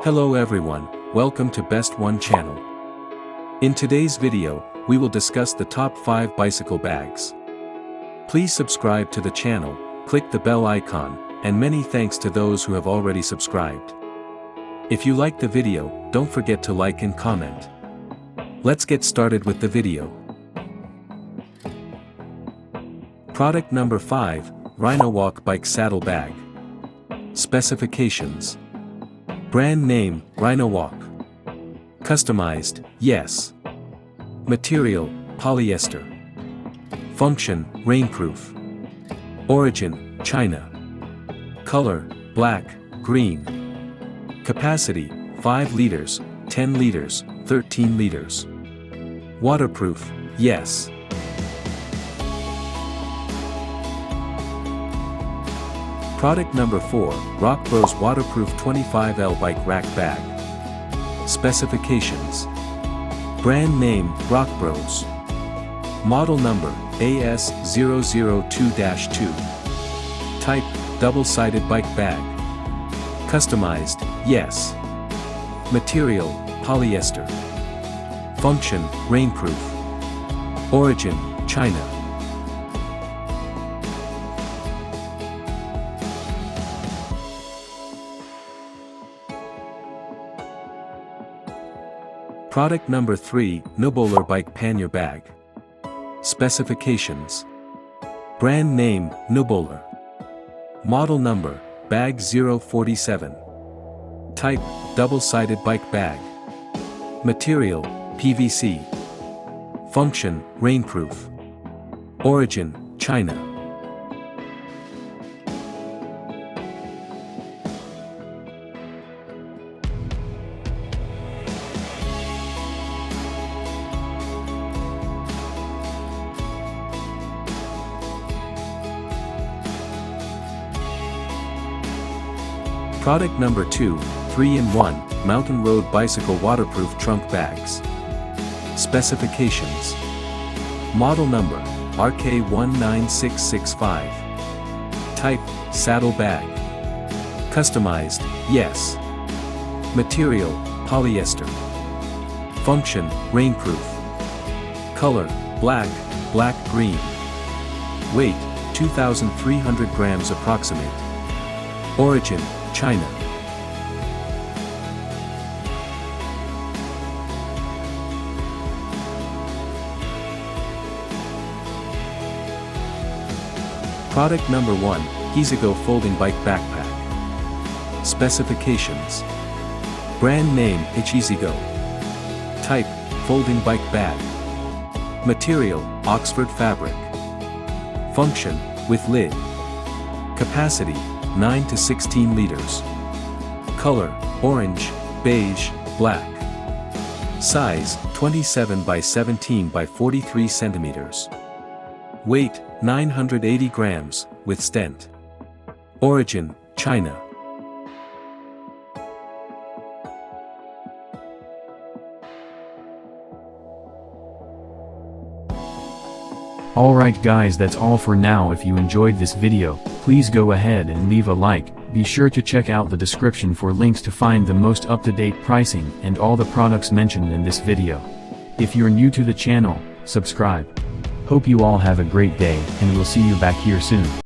Hello everyone, welcome to Best One channel. In today's video, we will discuss the top 5 bicycle bags. Please subscribe to the channel, click the bell icon, and many thanks to those who have already subscribed. If you like the video, don't forget to like and comment. Let's get started with the video. Product number 5, Rhino Walk Bike Saddle Bag. Specifications. Brand name, Rhino Walk. Customized, yes. Material, polyester. Function, rainproof. Origin, China. Color, black, green. Capacity, 5 liters, 10 liters, 13 liters. Waterproof, yes. Product number 4, Rock Bros Waterproof 25L Bike Rack Bag. Specifications. Brand name, Rock Bros. Model number, AS002-2. Type, double-sided bike bag. Customized, yes. Material, polyester. Function, rainproof. Origin, China. Product number 3, Bowler Bike Pannier Bag. Specifications. Brand name, Bowler. Model number, Bag 047. Type, double-sided bike bag. Material, PVC. Function, rainproof. Origin, China. Product number 2, 3-in-1, Mountain Road Bicycle Waterproof Trunk Bags. Specifications. Model number, RK19665. Type, saddle bag. Customized, yes. Material, polyester. Function, rainproof. Color, black, black-green. Weight, 2,300 grams approximate. Origin, China. Product number 1, Easygo Folding Bike Backpack. Specifications. Brand name, Easygo. Type, folding bike bag. Material, Oxford fabric. Function, with lid. Capacity, 9 to 16 liters. Color, orange, beige, black. Size, 27 by 17 by 43 centimeters. Weight, 980 grams, with stent. Origin, China. Alright guys, that's all for now. If you enjoyed this video, please go ahead and leave a like. Be sure to check out the description for links to find the most up-to-date pricing and all the products mentioned in this video. If you're new to the channel, subscribe. Hope you all have a great day, and we'll see you back here soon.